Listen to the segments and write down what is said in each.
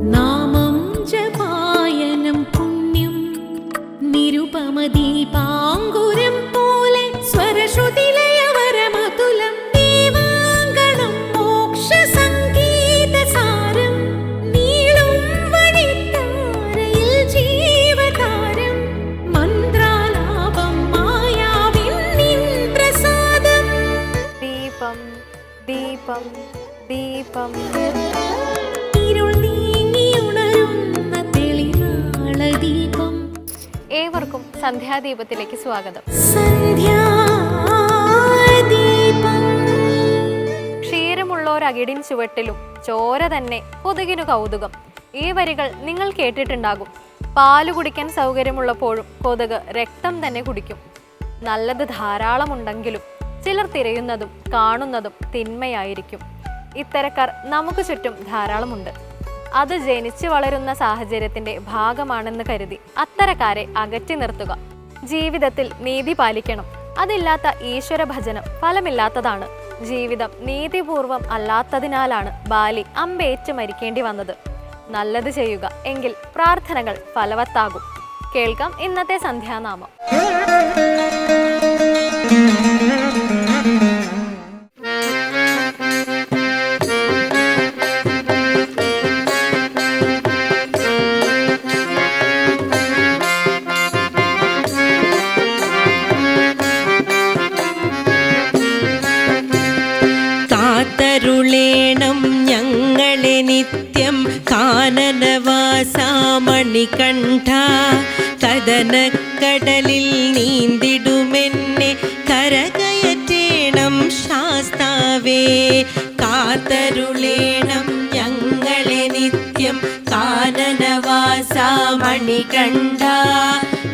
നാമം ജപായനം പുണ്യം നിരുപമദീപാങ്കുരം പോലെ സ്വരശ്രുതിലയവരമതുലം ദീവാങ്കണം മോക്ഷസംഗീതസാരം നീളും വഴിത്താരയിൽ ജീവതാരം മന്ത്രാലാപം മായാവിൻ നിൻ പ്രസാദം. ദീപം ദീപം ദീപം ദീപം. ഏവർക്കും സന്ധ്യാദീപത്തിലേക്ക് സ്വാഗതം. ക്ഷീരമുള്ളോരകിടിൻ ചുവട്ടിലും ചോര തന്നെ കൊതുകിനു കൗതുകം. ഈ വരികൾ നിങ്ങൾ കേട്ടിട്ടുണ്ടാകും. പാല് കുടിക്കാൻ സൗകര്യമുള്ളപ്പോഴും കൊതുക് രക്തം തന്നെ കുടിക്കും. നല്ലത് ധാരാളമുണ്ടെങ്കിലും ചിലർ തിരയുന്നതും കാണുന്നതും തിന്മയായിരിക്കും. ഇത്തരക്കാർ നമുക്ക് ചുറ്റും ധാരാളമുണ്ട്. അത് ജനിച്ചു വളരുന്ന സാഹചര്യത്തിന്റെ ഭാഗമാണെന്ന് കരുതി അത്തരക്കാരെ അകറ്റി നിർത്തുക. ജീവിതത്തിൽ നീതി പാലിക്കണം. അതില്ലാത്ത ഈശ്വര ഭജനം ഫലമില്ലാത്തതാണ്. ജീവിതം നീതിപൂർവം അല്ലാത്തതിനാലാണ് ബാലി അമ്പേറ്റ് മരിക്കേണ്ടി വന്നത്. നല്ലത് ചെയ്യുക, എങ്കിൽ പ്രാർത്ഥനകൾ ഫലവത്താകും. കേൾക്കാം ഇന്നത്തെ സന്ധ്യാനാമം. കാത്തരുളേണം ഞങ്ങളെ നിത്യം കാനനവാസാമണികണ്ഠ. കദനക്കടലിൽ നീന്തിടുമെന്നെ കരകയറ്റേണം ശാസ്താവേ. കാത്തരുളേണം ഞങ്ങളെ നിത്യം കാനനവാസാമണികണ്ഠ.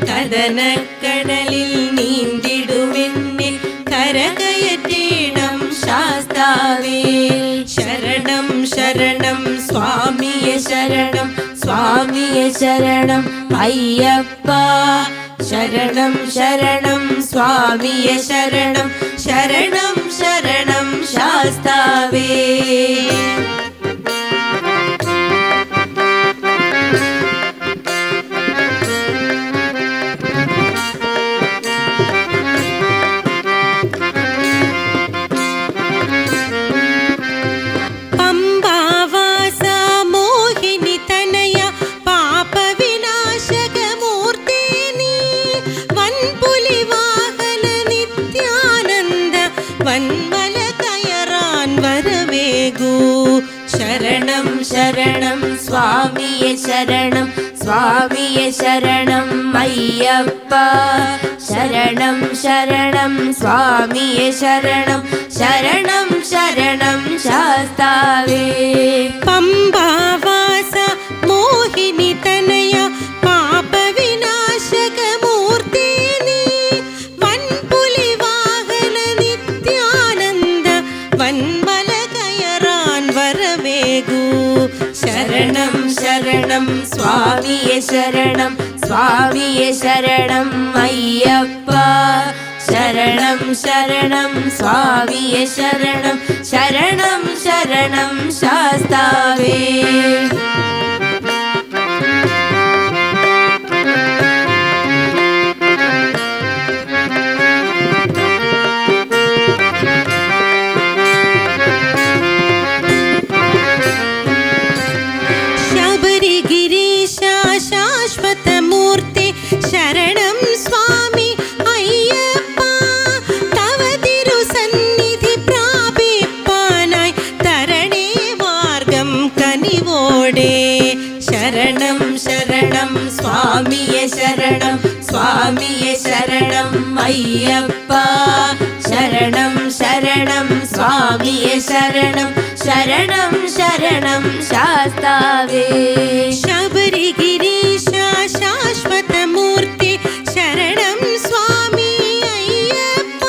കദനക്കടലിൽ നീന്തിടുമെന്നെ കരകയറ്റേണം ശാസ്താവേ. ശരണം ശരണം സ്വാമിയെ ശരണം, സ്വാമിയെ ശരണം അയ്യപ്പ. ശരണം ശരണം സ്വാമിയെ ശരണം, ശരണം ശരണം ശാസ്താവേ. ശരണം ശരണം സ്വാമിയെ ശരണം, സ്വാമിയെ ശരണം അയ്യപ്പ. ശരണം ശരണം സ്വാമിയെ ശരണം, ശരണം ശരണം ശാസ്താവേ. പമ്പാവാസ മോഹിനി തനയ പാപവിനാശകമൂർത്തി നീ. വൻപുലി വാഹന നിത്യാനന്ദ വൻമല കയറാൻ വരവേകൂ. ശരണം ശരണം സ്വാമിയെ ശരണം, സ്വാമിയെ ശരണം അയ്യപ്പ. ശരണം ശരണം സ്വാമിയെ ശരണം, ശരണം ശരണം ശാസ്താവേ. ശാശ്വതമൂർത്തി ശരണം സ്വാമി അയ്യപ്പ. തവ തിരുസന്നിധി പ്രാപിപ്പാനായി തരണേ മാർഗം കനിവോടെ. ശരണം ശരണം സ്വാമിയെ ശരണം, സ്വാമിയെ ശരണം അയ്യപ്പ. ശരണം ശരണം സ്വാമിയെ ശരണം, ശരണം ശരണം ശാസ്താവേ. ശബരിഗിരീശ ശാശ്വതമൂർത്തി ശരണം സ്വാമി അയ്യപ്പ.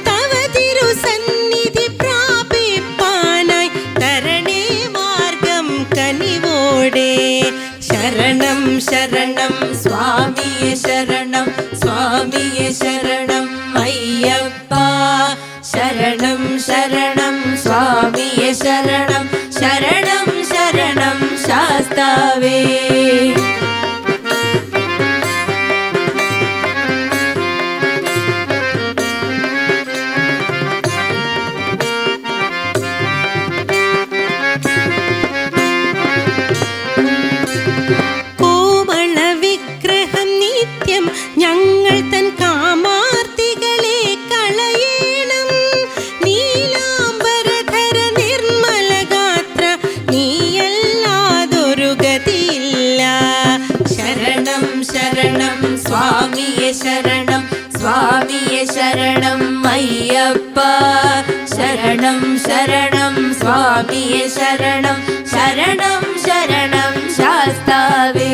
തവ തിരുസന്നിധി പ്രാപിപ്പാനായി തരണേ മാർഗം കനിവോടെ. ശരണം ശരണം സ്വാമിയെ ശരണം, സ്വാമിയെ ശരണം അയ്യപ്പ. ശരണം ശരണം സ്വാമിയെ ശരണം, ശരണം ശരണം ശാസ്ത്ര ശാസ്താവേ. കോമള വിഗ്രഹം നിത്യം ഞങ്ങൾ തൻ കാമാർത്തികളെ കളയണം. നീലാംബരധര നിർമ്മലഗാത്ര നീയല്ലാതൊരു ഗതിയില്ല. ശരണം ശരണം സ്വാമിയെ ശരണം, സ്വാമിയെ ശരണം അയ്യപ്പ. ശരണം ശരണം സ്വാമിയെ ശരണം, ശരണം ശരണം ശാസ്താവേ.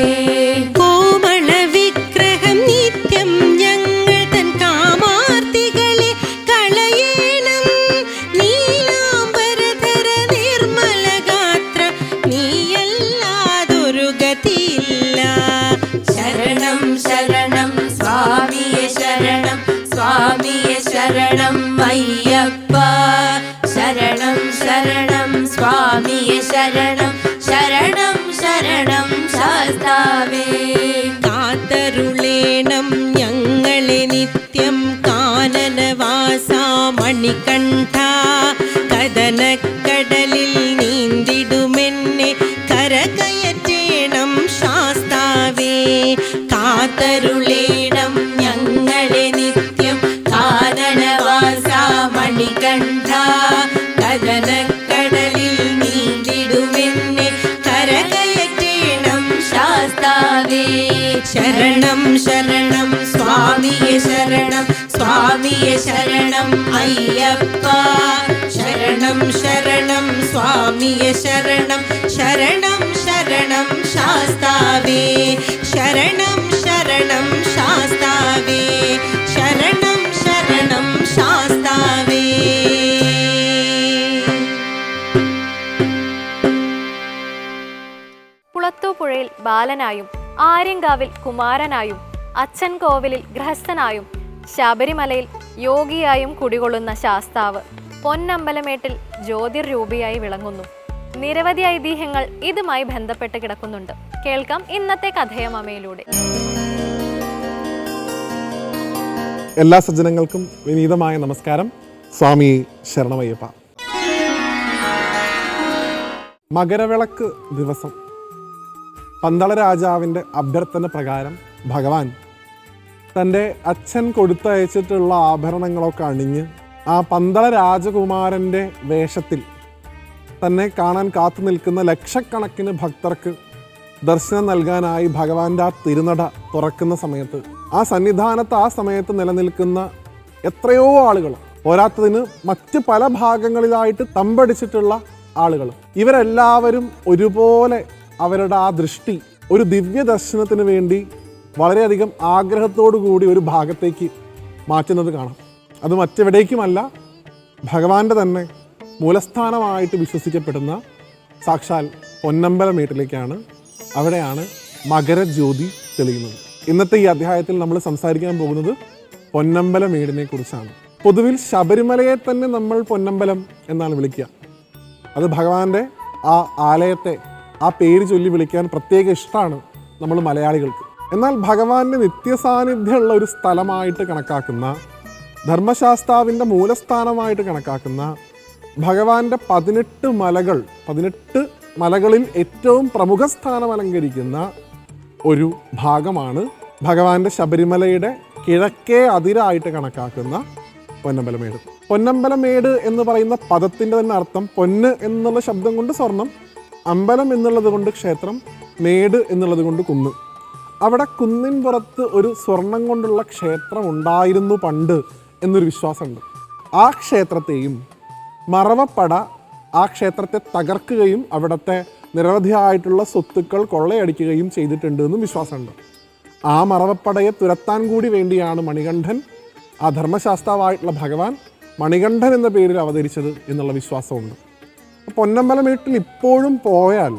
കോമള വിഗ്രഹം നിത്യം ഞങ്ങൾ തൻ കാമാർത്തികളെ കളയണം. നീലാംബരധര നിർമ്മലഗാത്ര നീയല്ലാതൊരു ഗതിയില്ല. ശരണം ശരണം സ്വാമിയെ ശരണം, സ്വാമിയെ ശരണം അയ്യപ്പ. ശരണം ശരണം സ്വാമിയെ ശരണം, ശരണം ശരണം ശാസ്താവേ. കാത്തരുളേണം ഞങ്ങളെ നിത്യം കാനനവാസ മണികണ്ഠ. കദനക്കടലിൽ നീന്തിടുമെന്നെ കരകയറ്റേണം ശാസ്താവേ. കാത്തരുളേണം ഞങ്ങളെ നിത്യം കാനനവാസ മണികണ്ഠ. കദനക്കടലിൽ നീന്തിടുമെന്നെ കരകയറ്റേണം ശാസ്താവേ. ശരണം ശരണം സ്വാമിയെ ശരണം, സ്വാമിയെ ശരണം അയ്യപ്പ. ശരണം ശരണം സ്വാമിയെ ശരണം, ശരണം ശരണം ശാസ്താവേ. ശരണം ശരണം ശാസ്താവേ, ശരണം ശരണം ശാസ്താവേ. കുളത്തൂപ്പുഴയിൽ ബാലനായും ആര്യങ്കാവിൽ കുമാരനായും അച്ഛൻ കോവിലിൽ ഗൃഹസ്ഥനായും ശബരിമലയിൽ യോഗിയായും കുടികൊള്ളുന്ന ശാസ്താവ് പൊന്നമ്പലമേട്ടിൽ ജ്യോതിർരൂപിയായി വിളങ്ങുന്നു. നിരവധി ഐതിഹ്യങ്ങൾ ഇതുമായി ബന്ധപ്പെട്ട് കിടക്കുന്നുണ്ട്. കേൾക്കാം ഇന്നത്തെ കഥയമമയിലൂടെ. എല്ലാ സജ്ജനങ്ങൾക്കും വിനീതമായ നമസ്കാരം. സ്വാമി ശരണമയ്യപ്പ. മകരവിളക്ക് ദിവസം പന്തള രാജാവിൻ്റെ അഭ്യർത്ഥന പ്രകാരം ഭഗവാൻ തൻ്റെ അച്ഛൻ കൊടുത്തയച്ചിട്ടുള്ള ആഭരണങ്ങളൊക്കെ അണിഞ്ഞ് ആ പന്തള രാജകുമാരൻ്റെ വേഷത്തിൽ തന്നെ കാണാൻ കാത്തു നിൽക്കുന്ന ലക്ഷക്കണക്കിന് ഭക്തർക്ക് ദർശനം നൽകാനായി ഭഗവാന്റെ ആ തിരുനട തുറക്കുന്ന സമയത്ത് ആ സന്നിധാനത്ത് ആ സമയത്ത് നിലനിൽക്കുന്ന എത്രയോ ആളുകൾ, പോരാത്തതിന് മറ്റ് പല ഭാഗങ്ങളിലായിട്ട് തമ്പടിച്ചിട്ടുള്ള ആളുകൾ, ഇവരെല്ലാവരും ഒരുപോലെ അവരുടെ ആ ദൃഷ്ടി ഒരു ദിവ്യ ദർശനത്തിന് വേണ്ടി വളരെയധികം ആഗ്രഹത്തോടു കൂടി ഒരു ഭാഗത്തേക്ക് മാറ്റുന്നത് കാണാം. അത് മറ്റെവിടേക്കുമല്ല, ഭഗവാന്റെ തന്നെ മൂലസ്ഥാനമായിട്ട് വിശ്വസിക്കപ്പെടുന്ന സാക്ഷാൽ പൊന്നമ്പലമേട്ടിലേക്കാണ്. അവിടെയാണ് മകരജ്യോതി തെളിയുന്നത്. ഇന്നത്തെ ഈ അധ്യായത്തിൽ നമ്മൾ സംസാരിക്കാൻ പോകുന്നത് പൊന്നമ്പലമേടിനെ കുറിച്ചാണ്. പൊതുവിൽ ശബരിമലയെ തന്നെ നമ്മൾ പൊന്നമ്പലം എന്നാണ് വിളിക്കുക. അത് ഭഗവാന്റെ ആ ആലയത്തെ ആ പേര് ചൊല്ലി വിളിക്കാൻ പ്രത്യേക ഇഷ്ടമാണ് നമ്മൾ മലയാളികൾക്ക്. എന്നാൽ ഭഗവാന്റെ നിത്യസാന്നിധ്യമുള്ള ഒരു സ്ഥലമായിട്ട് കണക്കാക്കുന്ന, ധർമ്മശാസ്താവിൻ്റെ മൂലസ്ഥാനമായിട്ട് കണക്കാക്കുന്ന ഭഗവാന്റെ 18 മലകളിൽ ഏറ്റവും പ്രമുഖ സ്ഥാനം അലങ്കരിക്കുന്ന ഒരു ഭാഗമാണ് ഭഗവാന്റെ ശബരിമലയുടെ കിഴക്കേ അതിരായിട്ട് കണക്കാക്കുന്ന പൊന്നമ്പലമേട്. പൊന്നമ്പലമേട് എന്ന് പറയുന്ന പദത്തിൻ്റെ തന്നെ അർത്ഥം പൊന്ന് എന്നുള്ള ശബ്ദം കൊണ്ട് സ്വർണം, അമ്പലം എന്നുള്ളത് കൊണ്ട് ക്ഷേത്രം, മേട് എന്നുള്ളത് കൊണ്ട് കുന്ന്. അവിടെ കുന്നിൻ പുറത്ത് ഒരു സ്വർണം കൊണ്ടുള്ള ക്ഷേത്രം ഉണ്ടായിരുന്നു പണ്ട് എന്നൊരു വിശ്വാസമുണ്ട്. ആ ക്ഷേത്രത്തെയും മറവപ്പട ആ ക്ഷേത്രത്തെ തകർക്കുകയും അവിടുത്തെ നിരവധിയായിട്ടുള്ള സ്വത്തുക്കൾ കൊള്ളയടിക്കുകയും ചെയ്തിട്ടുണ്ട് എന്നും വിശ്വാസമുണ്ട്. ആ മറവപ്പടയെ തുരത്താൻ കൂടി വേണ്ടിയാണ് മണികണ്ഠൻ, ആ ധർമ്മശാസ്താവായിട്ടുള്ള ഭഗവാൻ മണികണ്ഠൻ എന്ന പേരിൽ അവതരിച്ചത് എന്നുള്ള വിശ്വാസമുണ്ട്. പൊന്നമ്പലമേട്ടിൽ ഇപ്പോഴും പോയാൽ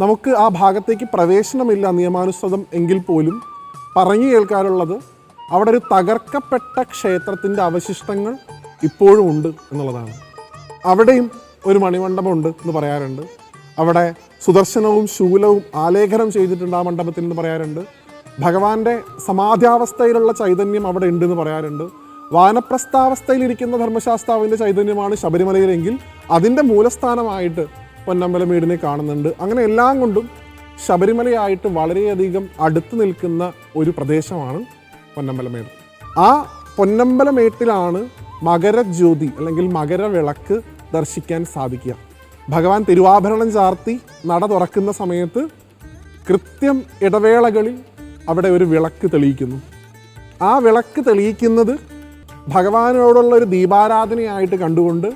നമുക്ക് ആ ഭാഗത്തേക്ക് പ്രവേശനമില്ല നിയമാനുസൃതം എങ്കിൽ പോലും പറഞ്ഞു കേൾക്കാറുള്ളത് അവിടെ ഒരു തകർക്കപ്പെട്ട ക്ഷേത്രത്തിൻ്റെ അവശിഷ്ടങ്ങൾ ഇപ്പോഴും ഉണ്ട് എന്നുള്ളതാണ്. അവിടെയും ഒരു മണിമണ്ഡപമുണ്ട് എന്ന് പറയാറുണ്ട്. അവിടെ സുദർശനവും ശൂലവും ആലേഖനം ചെയ്തിട്ടുണ്ട് ആ മണ്ഡപത്തിൽ എന്ന് പറയാറുണ്ട്. ഭഗവാന്റെ സമാധ്യാവസ്ഥയിലുള്ള ചൈതന്യം അവിടെ ഉണ്ടെന്ന് പറയാറുണ്ട്. വാനപ്രസ്ഥാവസ്ഥയിലിരിക്കുന്ന ധർമ്മശാസ്താവിൻ്റെ ചൈതന്യമാണ് ശബരിമലയിലെങ്കിൽ അതിൻ്റെ മൂലസ്ഥാനമായിട്ട് പൊന്നമ്പലമേടിനെ കാണുന്നുണ്ട്. അങ്ങനെ എല്ലാം കൊണ്ടും ശബരിമലയായിട്ട് വളരെയധികം അടുത്ത് നിൽക്കുന്ന ഒരു പ്രദേശമാണ് പൊന്നമ്പലമേട്. ആ പൊന്നമ്പലമേട്ടിലാണ് മകരജ്യോതി അല്ലെങ്കിൽ മകരവിളക്ക് ദർശിക്കാൻ സാധിക്കുക. ഭഗവാൻ തിരുവാഭരണം ചാർത്തി നട തുറക്കുന്ന സമയത്ത് കൃത്യം ഇടവേളകളിൽ അവിടെ ഒരു വിളക്ക് തെളിയിക്കുന്നു. ആ വിളക്ക് തെളിയിക്കുന്നത് ഭഗവാനോടുള്ള ഒരു ദീപാരാധനയായിട്ട് കണ്ടുകൊണ്ട്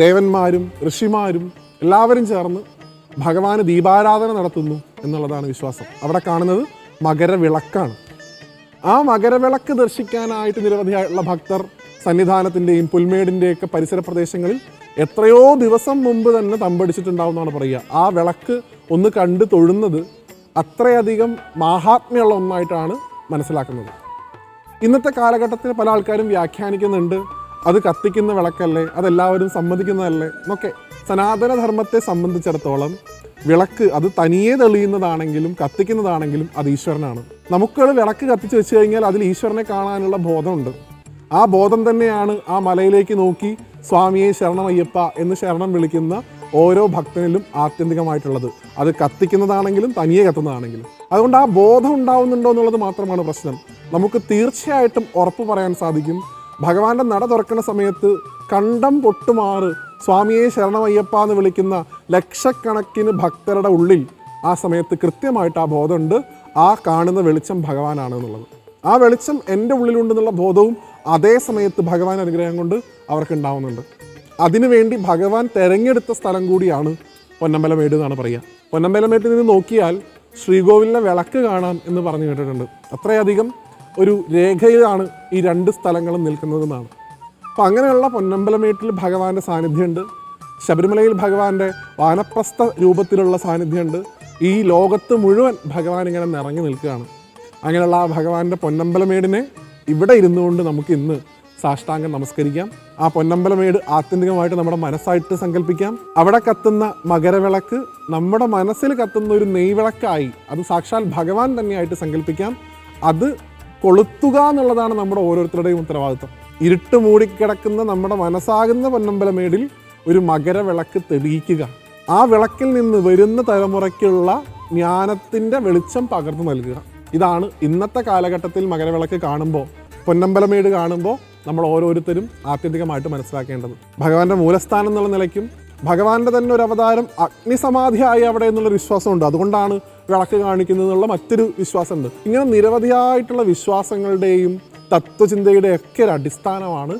ദേവന്മാരും ഋഷിമാരും എല്ലാവരും ചേർന്ന് ഭഗവാന് ദീപാരാധന നടത്തുന്നു എന്നുള്ളതാണ് വിശ്വാസം. അവിടെ കാണുന്നത് മകരവിളക്കാണ്. ആ മകരവിളക്ക് ദർശിക്കാനായിട്ട് നിരവധിയായിട്ടുള്ള ഭക്തർ സന്നിധാനത്തിൻ്റെയും പുൽമേടിൻ്റെയൊക്കെ പരിസര പ്രദേശങ്ങളിൽ എത്രയോ ദിവസം മുമ്പ് തന്നെ തമ്പടിച്ചിട്ടുണ്ടാവുമെന്നാണ് പറയുക. ആ വിളക്ക് ഒന്ന് കണ്ട് തൊഴുന്നത് അത്രയധികം മാഹാത്മ്യമുള്ള ഒന്നായിട്ടാണ് മനസ്സിലാക്കുന്നത്. ഇന്നത്തെ കാലഘട്ടത്തിൽ പല ആൾക്കാരും വ്യാഖ്യാനിക്കുന്നുണ്ട്, അത് കത്തിക്കുന്ന വിളക്കല്ലേ, അതെല്ലാവരും സമ്മതിക്കുന്നതല്ലേ എന്നൊക്കെ. സനാതനധർമ്മത്തെ സംബന്ധിച്ചിടത്തോളം വിളക്ക് അത് തനിയെ തെളിയുന്നതാണെങ്കിലും കത്തിക്കുന്നതാണെങ്കിലും അത് ഈശ്വരനാണ്. നമുക്കൊരു വിളക്ക് കത്തിച്ച് വെച്ച് കഴിഞ്ഞാൽ അതിൽ ഈശ്വരനെ കാണാനുള്ള ബോധമുണ്ട്. ആ ബോധം തന്നെയാണ് ആ മലയിലേക്ക് നോക്കി സ്വാമിയെ ശരണമയ്യപ്പ എന്ന് ശരണം വിളിക്കുന്ന ഓരോ ഭക്തനിലും ആത്യന്തികമായിട്ടുള്ളത്. അത് കത്തിക്കുന്നതാണെങ്കിലും തനിയെ കത്തുന്നതാണെങ്കിലും. അതുകൊണ്ട് ആ ബോധം ഉണ്ടാവുന്നുണ്ടോ എന്നുള്ളത് മാത്രമാണ് പ്രശ്നം. നമുക്ക് തീർച്ചയായിട്ടും ഉറപ്പ് പറയാൻ സാധിക്കും, ഭഗവാന്റെ നട തുറക്കുന്ന സമയത്ത് കണ്ടം പൊട്ടുമാറ് സ്വാമിയെ ശരണമയ്യപ്പ എന്ന് വിളിക്കുന്ന ലക്ഷക്കണക്കിന് ഭക്തരുടെ ഉള്ളിൽ ആ സമയത്ത് കൃത്യമായിട്ട് ആ ബോധമുണ്ട്, ആ കാണുന്ന വെളിച്ചം ഭഗവാനാണ് എന്നുള്ളത്. ആ വെളിച്ചം എൻ്റെ ഉള്ളിലുണ്ടെന്നുള്ള ബോധവും അതേ സമയത്ത് ഭഗവാൻ അനുഗ്രഹം കൊണ്ട് അവർക്ക് ഉണ്ടാവുന്നുണ്ട്. അതിനുവേണ്ടി ഭഗവാൻ തിരഞ്ഞെടുത്ത സ്ഥലം കൂടിയാണ് പൊന്നമ്പലമേട് എന്നാണ് പറയുക. പൊന്നമ്പലമേട്ടിൽ നിന്ന് നോക്കിയാൽ ശ്രീകോവിലിലെ വിളക്ക് കാണാം എന്ന് പറഞ്ഞു കേട്ടിട്ടുണ്ട്. അത്രയധികം ഒരു രേഖയിലാണ് ഈ രണ്ട് സ്ഥലങ്ങളും നിൽക്കുന്നതെന്നാണ്. അപ്പം അങ്ങനെയുള്ള പൊന്നമ്പലമേട്ടിൽ ഭഗവാന്റെ സാന്നിധ്യമുണ്ട്. ശബരിമലയിൽ ഭഗവാന്റെ വാനപ്രസ്ഥ രൂപത്തിലുള്ള സാന്നിധ്യമുണ്ട്. ഈ ലോകത്ത് മുഴുവൻ ഭഗവാൻ ഇങ്ങനെ നിറഞ്ഞു നിൽക്കുകയാണ്. അങ്ങനെയുള്ള ആ ഭഗവാന്റെ പൊന്നമ്പലമേടിനെ ഇവിടെ ഇരുന്നുകൊണ്ട് നമുക്ക് ഇന്ന് സാഷ്ടാംഗം നമസ്കരിക്കാം. ആ പൊന്നമ്പലമേട് ആത്യന്തികമായിട്ട് നമ്മുടെ മനസ്സായിട്ട് സങ്കല്പിക്കാം. അവിടെ കത്തുന്ന മകരവിളക്ക് നമ്മുടെ മനസ്സിൽ കത്തുന്ന ഒരു നെയ്വിളക്കായി അത് സാക്ഷാൽ ഭഗവാൻ തന്നെയായിട്ട് സങ്കല്പിക്കാം. അത് കൊളുത്തുക എന്നുള്ളതാണ് നമ്മുടെ ഓരോരുത്തരുടെയും ഉത്തരവാദിത്വം. ഇരുട്ട് മൂടിക്കിടക്കുന്ന നമ്മുടെ മനസ്സാകുന്ന പൊന്നമ്പലമേടിൽ ഒരു മകരവിളക്ക് തെളിയിക്കുക. ആ വിളക്കിൽ നിന്ന് വരുന്ന തലമുറയ്ക്കുള്ള ജ്ഞാനത്തിൻ്റെ വെളിച്ചം പകർന്നു നൽകുക. ഇതാണ് ഇന്നത്തെ കാലഘട്ടത്തിൽ മകരവിളക്ക് കാണുമ്പോൾ, പൊന്നമ്പലമേട് കാണുമ്പോൾ നമ്മൾ ഓരോരുത്തരും ആത്യന്തികമായിട്ട് മനസ്സിലാക്കേണ്ടത്. ഭഗവാന്റെ മൂലസ്ഥാനം എന്നുള്ള നിലയ്ക്കും ഭഗവാന്റെ തന്നെ ഒരു അവതാരം അഗ്നിസമാധിയായി അവിടെ എന്നുള്ള വിശ്വാസമുണ്ട്. അതുകൊണ്ടാണ് വിളക്ക് കാണിക്കുന്നതെന്നുള്ള മറ്റൊരു വിശ്വാസമുണ്ട്. ഇങ്ങനെ നിരവധിയായിട്ടുള്ള വിശ്വാസങ്ങളുടെയും തത്വചിന്തയുടെയൊക്കെ ഒരു അടിസ്ഥാനമാണ്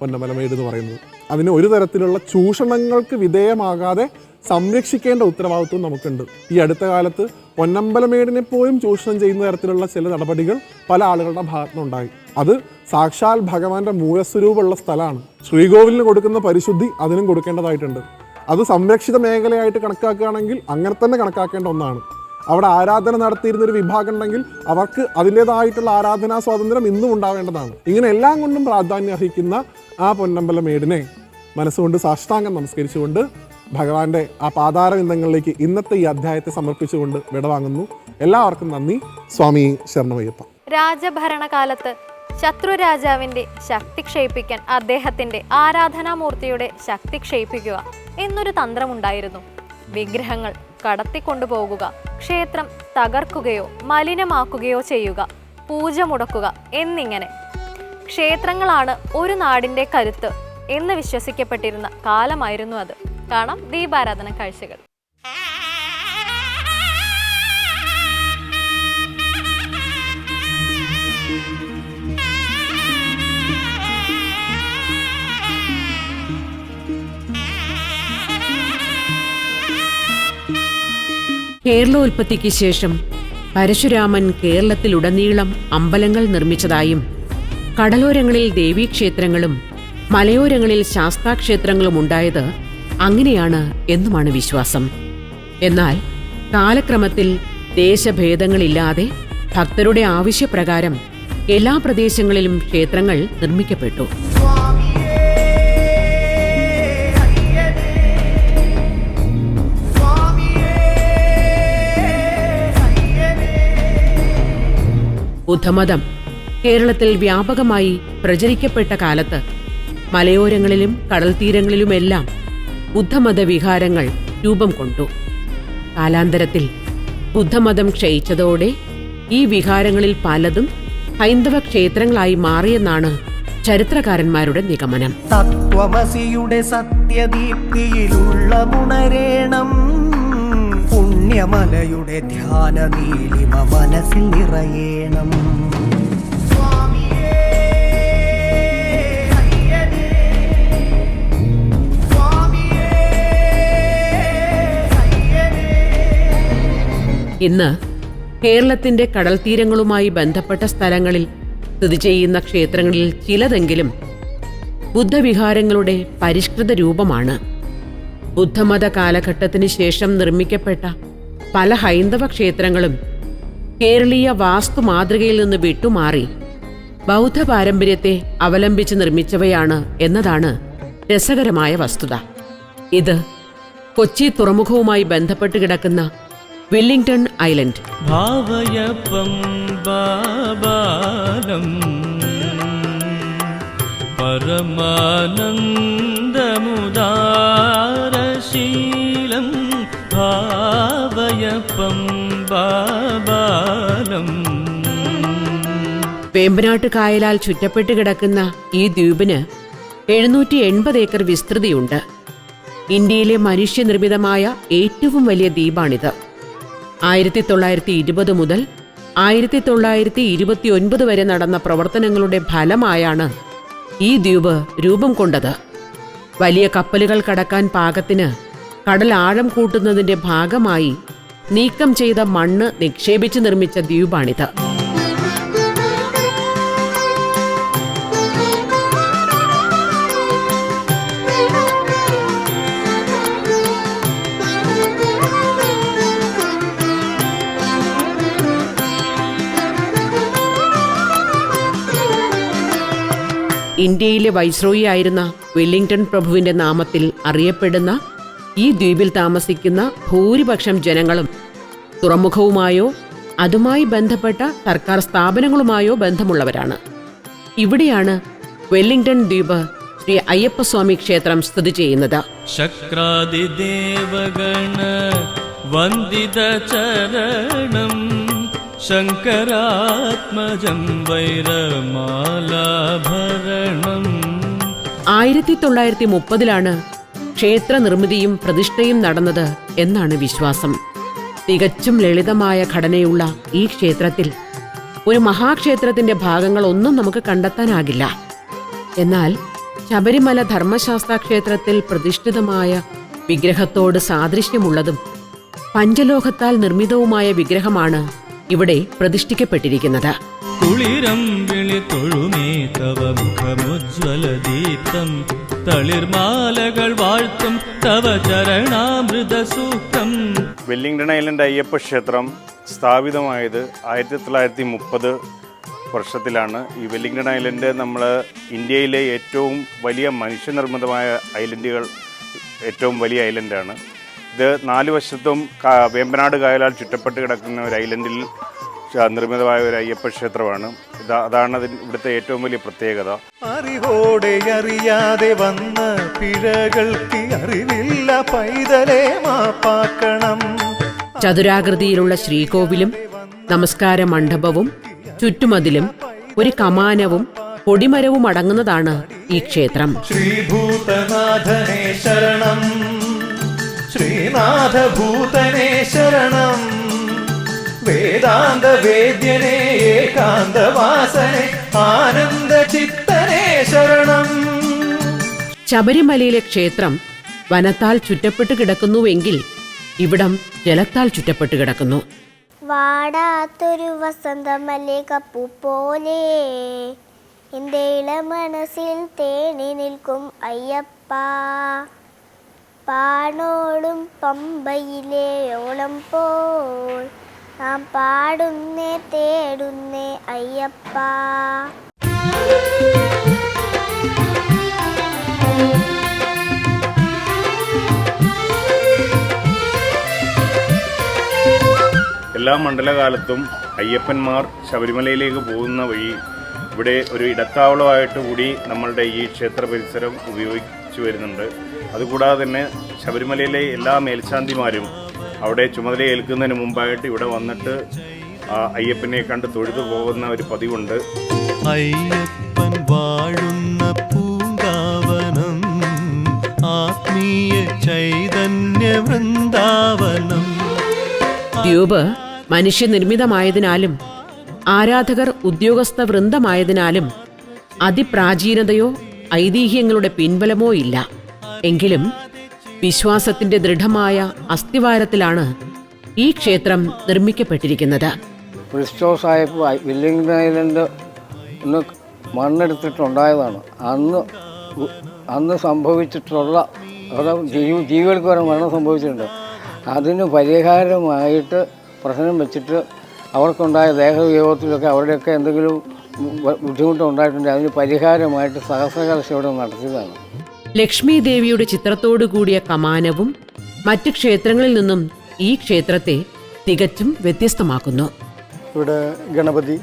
പൊന്നമ്പലമേട് എന്ന് പറയുന്നത്. അതിന് ഒരു തരത്തിലുള്ള ചൂഷണങ്ങൾക്ക് വിധേയമാകാതെ സംരക്ഷിക്കേണ്ട ഉത്തരവാദിത്വം നമുക്കുണ്ട്. ഈ അടുത്ത കാലത്ത് പൊന്നമ്പലമേടിനെ പോലും ചൂഷണം ചെയ്യുന്ന തരത്തിലുള്ള ചില നടപടികൾ പല ആളുകളുടെ ഭാഗത്തുനിന്നുണ്ടായി. അത് സാക്ഷാൽ ഭഗവാന്റെ മൂലസ്വരൂപമുള്ള സ്ഥലമാണ്. ശ്രീകോവിലിന് കൊടുക്കുന്ന പരിശുദ്ധി അതിനും കൊടുക്കേണ്ടതായിട്ടുണ്ട്. അത് സംരക്ഷിത മേഖലയായിട്ട് കണക്കാക്കുകയാണെങ്കിൽ അങ്ങനെ തന്നെ കണക്കാക്കേണ്ട ഒന്നാണ്. അവിടെ ആരാധന നടത്തിയിരുന്നൊരു വിഭാഗം ഉണ്ടെങ്കിൽ അവർക്ക് അതിൻ്റേതായിട്ടുള്ള ആരാധനാ സ്വാതന്ത്ര്യം ഇന്നും ഉണ്ടാവേണ്ടതാണ്. ഇങ്ങനെ എല്ലാം കൊണ്ടും പ്രാധാന്യം അർഹിക്കുന്ന ആ പൊന്നമ്പലമേടിനെ മനസ്സുകൊണ്ട് സാഷ്ടാംഗം നമസ്കരിച്ചുകൊണ്ട് ഭഗവാന്റെ ആ പാതാരവിന്ദങ്ങളിലേക്ക് ഇന്നത്തെ ഈ അധ്യായത്തെ സമർപ്പിച്ചുകൊണ്ട് വിടവാങ്ങുന്നു. എല്ലാവർക്കും നന്ദി. സ്വാമി ശരണമയ്യപ്പ. രാജഭരണകാലത്ത് ശത്രു രാജാവിന്റെ ശക്തി ക്ഷയിപ്പിക്കാൻ അദ്ദേഹത്തിന്റെ ആരാധനാമൂർത്തിയുടെ ശക്തി ക്ഷയിപ്പിക്കുക എന്നൊരു തന്ത്രമുണ്ടായിരുന്നു. വിഗ്രഹങ്ങൾ കടത്തിക്കൊണ്ടുപോകുക, ക്ഷേത്രം തകർക്കുകയോ മലിനമാക്കുകയോ ചെയ്യുക, പൂജ മുടക്കുക എന്നിങ്ങനെ. ക്ഷേത്രങ്ങളാണ് ഒരു നാടിന്റെ കരുത്ത് എന്ന് വിശ്വസിക്കപ്പെട്ടിരുന്ന കാലമായിരുന്നു അത്. കാണാം ദീപാരാധന കാഴ്ചകൾ. കേരളോൽപ്പത്തിക്ക് ശേഷം പരശുരാമൻ കേരളത്തിലുടനീളം അമ്പലങ്ങൾ നിർമ്മിച്ചതായും കടലോരങ്ങളിൽ ദേവീക്ഷേത്രങ്ങളും മലയോരങ്ങളിൽ ശാസ്താക്ഷേത്രങ്ങളും ഉണ്ടായത് അങ്ങനെയാണ് എന്നുമാണ് വിശ്വാസം. എന്നാൽ കാലക്രമത്തിൽ ദേശഭേദങ്ങളില്ലാതെ ഭക്തരുടെ ആവശ്യപ്രകാരം എല്ലാ പ്രദേശങ്ങളിലും ക്ഷേത്രങ്ങൾ നിർമ്മിക്കപ്പെട്ടു. ബുദ്ധമതം കേരളത്തിൽ വ്യാപകമായി പ്രചരിക്കപ്പെട്ട കാലത്ത് മലയോരങ്ങളിലും കടൽത്തീരങ്ങളിലുമെല്ലാം ബുദ്ധമത വിഹാരങ്ങൾ രൂപം കൊണ്ടു. കാലാന്തരത്തിൽ ബുദ്ധമതം ക്ഷയിച്ചതോടെ ഈ വിഹാരങ്ങളിൽ പലതും ഹൈന്ദവ ക്ഷേത്രങ്ങളായി മാറിയെന്നാണ് ചരിത്രകാരന്മാരുടെ നിഗമനം. തത്വമസിയുടെ സത്യദീപ്തിയിലുള്ളമുണരേണം, പുണ്യമലയുടെ ധ്യാന നീലിമ മനസ്സിൽ നിറയേണം. ഇന്ന് കേരളത്തിന്റെ കടൽത്തീരങ്ങളുമായി ബന്ധപ്പെട്ട സ്ഥലങ്ങളിൽ സ്ഥിതി ചെയ്യുന്ന ക്ഷേത്രങ്ങളിൽ ചിലതെങ്കിലും ബുദ്ധവിഹാരങ്ങളുടെ പരിഷ്കൃത രൂപമാണ്. ബുദ്ധമത കാലഘട്ടത്തിന് ശേഷം നിർമ്മിക്കപ്പെട്ട പല ഹൈന്ദവ ക്ഷേത്രങ്ങളും കേരളീയ വാസ്തു മാതൃകയിൽ നിന്ന് വിട്ടുമാറി ബൗദ്ധ പാരമ്പര്യത്തെ അവലംബിച്ച് നിർമ്മിച്ചവയാണ് എന്നതാണ് രസകരമായ വസ്തുത. ഇത് കൊച്ചി തുറമുഖവുമായി ബന്ധപ്പെട്ട് കിടക്കുന്ന വെല്ലിംഗ്ടൺ ഐലൻഡ്. ഭാവയപ്പം ബാബാലം പരമാനന്ദമുദാരശീലം ഭാവയപ്പം ബാബാലം. വേമ്പനാട്ട് കായലാൽ ചുറ്റപ്പെട്ട് കിടക്കുന്ന ഈ ദ്വീപിന് 780 ഏക്കർ വിസ്തൃതിയുണ്ട്. ഇന്ത്യയിലെ മനുഷ്യനിർമ്മിതമായ ഏറ്റവും വലിയ ദ്വീപാണിത്. 1920 മുതൽ 1929 വരെ നടന്ന പ്രവർത്തനങ്ങളുടെ ഫലമായാണ് ഈ ദ്വീപ് രൂപം കൊണ്ടത്. വലിയ കപ്പലുകൾ കടക്കാൻ പാകത്തിന് കടൽ ആഴം കൂട്ടുന്നതിന്റെ ഭാഗമായി നീക്കം ചെയ്ത മണ്ണ് നിക്ഷേപിച്ച് നിർമ്മിച്ച ദ്വീപാണിത്. ഇന്ത്യയിലെ വൈസ്രോയി ആയിരുന്ന വെല്ലിംഗ്ടൺ പ്രഭുവിന്റെ നാമത്തിൽ അറിയപ്പെടുന്ന ഈ ദ്വീപിൽ താമസിക്കുന്ന ഭൂരിപക്ഷം ജനങ്ങളും തുറമുഖവുമായോ അതുമായി ബന്ധപ്പെട്ട സർക്കാർ സ്ഥാപനങ്ങളുമായോ ബന്ധമുള്ളവരാണ്. ഇവിടെയാണ് വെല്ലിംഗ്ടൺ ദ്വീപ് ശ്രീ അയ്യപ്പസ്വാമി ക്ഷേത്രം സ്ഥിതി ചെയ്യുന്നത്. ശക്രാദിദേവഗണ വന്ദിത ചരണം ശങ്കരാത്മജം വൈരമാലാഭരണം. 1930 ക്ഷേത്ര നിർമ്മിതിയും പ്രതിഷ്ഠയും നടന്നത് എന്നാണ് വിശ്വാസം. തികച്ചും ലളിതമായ ഘടനയുള്ള ഈ ക്ഷേത്രത്തിൽ ഒരു മഹാക്ഷേത്രത്തിന്റെ ഭാഗങ്ങളൊന്നും നമുക്ക് കണ്ടെത്താനാകില്ല. എന്നാൽ ശബരിമല ധർമ്മശാസ്ത്ര ക്ഷേത്രത്തിൽ പ്രതിഷ്ഠിതമായ വിഗ്രഹത്തോട് സാദൃശ്യമുള്ളതും പഞ്ചലോഹത്താൽ നിർമ്മിതവുമായ വിഗ്രഹമാണ് ഇവിടെ പ്രതിഷ്ഠിക്കപ്പെട്ടിരിക്കുന്നത്. കുളിരം വിളി തൊഴുമേ തവ മുഖമുജ്വല ദീപ്തം തളിർമാലകൾ വാഴ്ത്തും തവ ചരണാമൃത സൂക്തം. വെല്ലിംഗ്ടൺ ഐലൻഡ് അയ്യപ്പ ക്ഷേത്രം സ്ഥാപിതമായത് 1930 വർഷത്തിലാണ്. ഈ വെല്ലിംഗ്ടൺ ഐലൻഡ് നമ്മൾ ഇന്ത്യയിലെ ഏറ്റവും വലിയ മനുഷ്യനിർമ്മിതമായ ഐലൻഡുകൾ ഏറ്റവും വലിയ ഐലൻഡാണ്. ഇത് 4 വശത്തും വേമ്പനാട് കായലാൽ ചുറ്റപ്പെട്ട് കിടക്കുന്ന ഒരു ഐലൻഡിൽ നിർമ്മിതമായ ഒരു അയ്യപ്പ ക്ഷേത്രമാണ്. അതാണ് ഇവിടുത്തെ ഏറ്റവും വലിയ പ്രത്യേകത. അറിവോടെ അറിയാതെ വന്ന പിഴകൾക്ക് അറിവില്ല പൈതലേ മാപ്പാക്കണം. ചതുരാകൃതിയിലുള്ള ശ്രീകോവിലും നമസ്കാര മണ്ഡപവും ചുറ്റുമതിലും ഒരു കമാനവും കൊടിമരവും അടങ്ങുന്നതാണ് ഈ ക്ഷേത്രം. ശ്രീഭൂതനാഥനേ ശരണം, ശ്രീനാഥഭൂതനേ ശരണം, വേദാന്ത വേദ്യനേ ഏകാന്തവാസനേ ആനന്ദ ചിത്തനേ ശരണം. ശബരിമലയിലെ ക്ഷേത്രം വനത്താൽ ചുറ്റപ്പെട്ട് കിടക്കുന്നുവെങ്കിൽ ഇവിടം ജലത്താൽ ചുറ്റപ്പെട്ട് കിടക്കുന്നു. വാടാത്തൊരു വസന്തമല്ലികപ്പൂ പോലെ എൻ്റെ ഇളമനസ്സിൽ തേനി നിൽക്കും അയ്യപ്പ, പാണോടും പമ്പയിലെ ഓളം പോൽ നാം പാടുന്നേ തേടുന്നേ അയ്യപ്പ. എല്ലാ മണ്ഡലകാലത്തും അയ്യപ്പന്മാർ ശബരിമലയിലേക്ക് പോകുന്ന വഴി ഇവിടെ ഒരു ഇടത്താവളമായിട്ട് കൂടി നമ്മളുടെ ഈ ക്ഷേത്ര പരിസരം ഉപയോഗിച്ചു വരുന്നുണ്ട്. അതുകൂടാതെ തന്നെ ശബരിമലയിലെ എല്ലാ മേൽശാന്തിമാരും അവിടെ ചുമതലയേൽക്കുന്നതിന് മുമ്പായിട്ട് ഇവിടെ വന്നിട്ട് അയ്യപ്പനെ കണ്ട് തൊഴുതു പോകുന്ന ഒരു പതിവുണ്ട്. അയ്യപ്പൻ വാഴുന്ന പൂങ്കാവനം, ആത്മീയ ചൈതന്യ വൃന്ദാവനം. ദ്വീപ് മനുഷ്യനിർമ്മിതമായതിനാലും ആരാധകർ ഉദ്യോഗസ്ഥ വൃന്ദമായതിനാലും അതിപ്രാചീനതയോ ഐതിഹ്യങ്ങളുടെ പിൻബലമോ ഇല്ല. എങ്കിലും വിശ്വാസത്തിന്റെ ദൃഢമായ അസ്ഥിവാരത്തിലാണ് ഈ ക്ഷേത്രം നിർമ്മിക്കപ്പെട്ടിരിക്കുന്നത്. ക്രിസ്റ്റോസ് ആയപ്പോൾ വെല്ലിംഗ്ടൺ ഐലൻഡ് ഒന്ന് മണ്ണെടുത്തിട്ടുണ്ടായതാണ്. അന്ന് സംഭവിച്ചിട്ടുള്ള ജീവികൾക്ക് വരെ മരണം സംഭവിച്ചിട്ടുണ്ട്. അതിന് പരിഹാരമായിട്ട് പ്രശ്നം വെച്ചിട്ട് അവർക്കുണ്ടായ ദേഹവിയോഗത്തിലൊക്കെ അവരുടെയൊക്കെ എന്തെങ്കിലും ബുദ്ധിമുട്ടുണ്ടായിട്ടുണ്ട്. അതിന് പരിഹാരമായിട്ട് സഹസ്രകലശയോടെ നടത്തിയതാണ്. ലക്ഷ്മി ദേവിയുടെ ചിത്രത്തോടു കൂടിയ കമാനവും മറ്റ് ക്ഷേത്രങ്ങളിൽ നിന്നും ഈ ക്ഷേത്രത്തെ തികച്ചും വ്യത്യസ്തമാക്കുന്നു. ഇവിടെ ഗണപതി,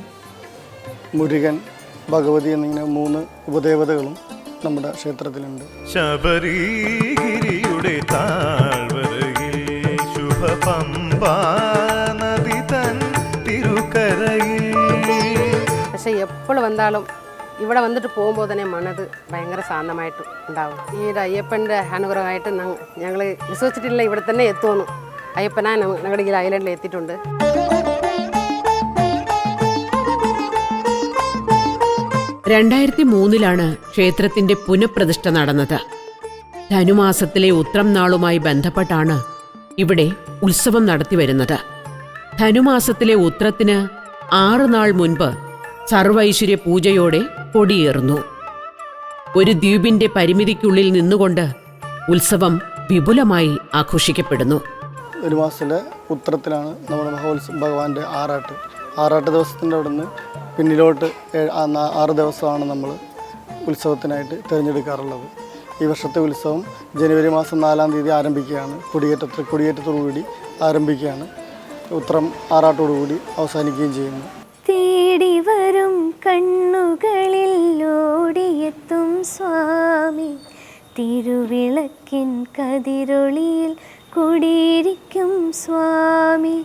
മുരുകൻ, ഭഗവതി എന്നിങ്ങനെ 3 ഉപദേവതകളും നമ്മുടെ ക്ഷേത്രത്തിലുണ്ട്. ശബരിഗിരിയുടെ താഴ്വരയിൽ ശുഭപമ്പാ നദി തൻ തിരുക്കരയിൽ. പക്ഷെ എപ്പോൾ വന്നാലും ഇവിടെ വന്നിട്ട് പോകുമ്പോൾ തന്നെ മനത് ഭയങ്കര ശാന്തമായിട്ട് ഉണ്ടാവും. ഈ അയ്യപ്പൻ്റെ അനുഗ്രഹമായിട്ട് ഞങ്ങൾ വിശ്വസിച്ചിട്ടില്ല ഇവിടെ തന്നെ എത്തുമെന്ന്. അയ്യപ്പനാ ഞങ്ങളുടെ ഈ ഐലൻഡിൽ എത്തിയിട്ടുണ്ട്. ലാണ് ക്ഷേത്രത്തിന്റെ പുനഃപ്രതിഷ്ഠ നടന്നത്. ധനുമാസത്തിലെ ഉത്രം നാളുമായി ബന്ധപ്പെട്ടാണ് ഇവിടെ ഉത്സവം നടത്തിവരുന്നത്. ധനുമാസത്തിലെ ഉത്രത്തിന് 6 നാൾ മുൻപ് സർവൈശ്വര്യ പൂജയോടെ കൊടിയേറുന്നു. ഒരു ദ്വീപിന്റെ പരിമിതിക്കുള്ളിൽ നിന്നുകൊണ്ട് ഉത്സവം വിപുലമായി ആഘോഷിക്കപ്പെടുന്നു. ഒരു മാസത്തിലെ ഉത്തരത്തിലാണ് നമ്മുടെ ഭഗവാന്റെ ആറാട്ട് ദിവസത്തിൻ്റെ അവിടുന്ന് പിന്നിലോട്ട് 6 ദിവസമാണ് നമ്മൾ ഉത്സവത്തിനായിട്ട് തിരഞ്ഞെടുക്കാറുള്ളത്. ഈ വർഷത്തെ ഉത്സവം ജനുവരി മാസം 4-ാം തീയതി ആരംഭിക്കുകയാണ്. കൊടിയേറ്റത്തോടുകൂടി ആരംഭിക്കുകയാണ്. ഉത്രം ആറാട്ടോടുകൂടി അവസാനിക്കുകയും ചെയ്യുന്നു. തേടി വരും കണ്ണുകളിൽ ഓടിയെത്തും സ്വാമി, തിരുവിളക്കിൻ കതിരൊളിയിൽ കുടിയിരിക്കും സ്വാമി.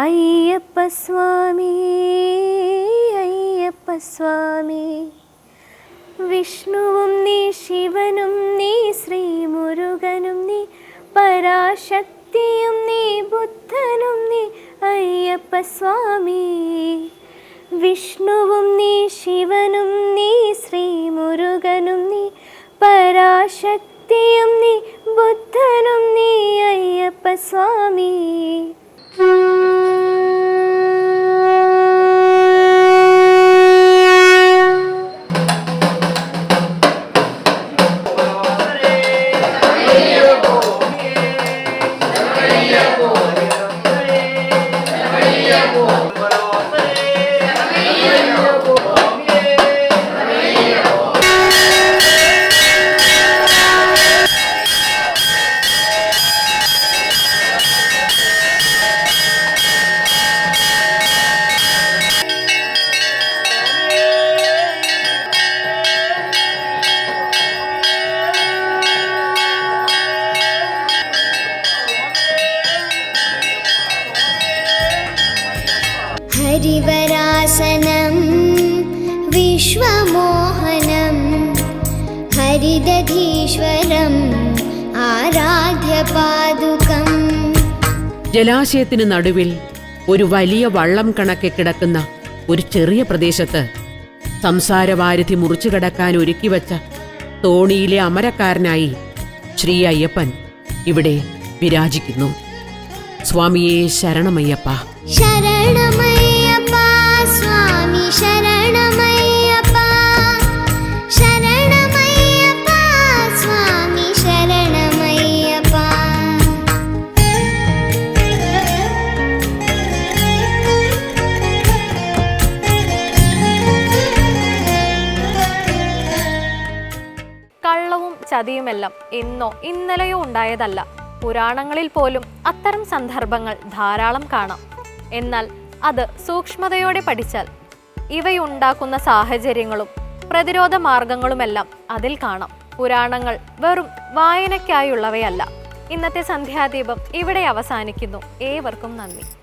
അയ്യപ്പ സ്വാമി, അയ്യപ്പ സ്വാമി. വിഷ്ണുവും നീ, ശിവനും നീ, ശ്രീ മുരുകനും നീ, പരാശക്തിയും നീ, ബുദ്ധനും നീ, അയ്യപ്പ സ്വാമി. വിഷ്ണുവും നീ, ശിവനും നീ, ശ്രീ മുരുകനും നീ, പരാശക്തിയും നീ, ബുദ്ധനും നീ, അയ്യപ്പ സ്വാമി. ഹരിവരാസനം വിശ്വമോഹനം ഹരിദധീശ്വരം ആരാധ്യപാദുകം. ജലാശയത്തിന് നടുവിൽ ഒരു വലിയ വള്ളം കണക്കെ കിടക്കുന്ന ഒരു ചെറിയ പ്രദേശത്ത് സംസാരവാരിധി മുറിച്ചു കടക്കാൻ ഒരുക്കിവച്ച തോണിയിലെ അമരക്കാരനായി ശ്രീ അയ്യപ്പൻ ഇവിടെ വിരാജിക്കുന്നു. സ്വാമിയേ ശരണമയ്യപ്പ. ശരണമയ്യപ്പ സ്വാമി, ശരണമയ്യപ്പ, ശരണമയ്യപ്പ സ്വാമി, ശരണമയ്യപ്പ. കള്ളവും ചതിയുമെല്ലാം ഇന്നോ ഇന്നലെയോ ഉണ്ടായതല്ല. പുരാണങ്ങളിൽ പോലും അത്തരം സന്ദർഭങ്ങൾ ധാരാളം കാണാം. എന്നാൽ അത് സൂക്ഷ്മതയോടെ പഠിച്ചാൽ ഇവയുണ്ടാക്കുന്ന സാഹചര്യങ്ങളും പ്രതിരോധ മാർഗങ്ങളുമെല്ലാം അതിൽ കാണാം. പുരാണങ്ങൾ വെറും വായനയ്ക്കായുള്ളവയല്ല. ഇന്നത്തെ സന്ധ്യാദീപം ഇവിടെ അവസാനിക്കുന്നു. ഏവർക്കും നന്ദി.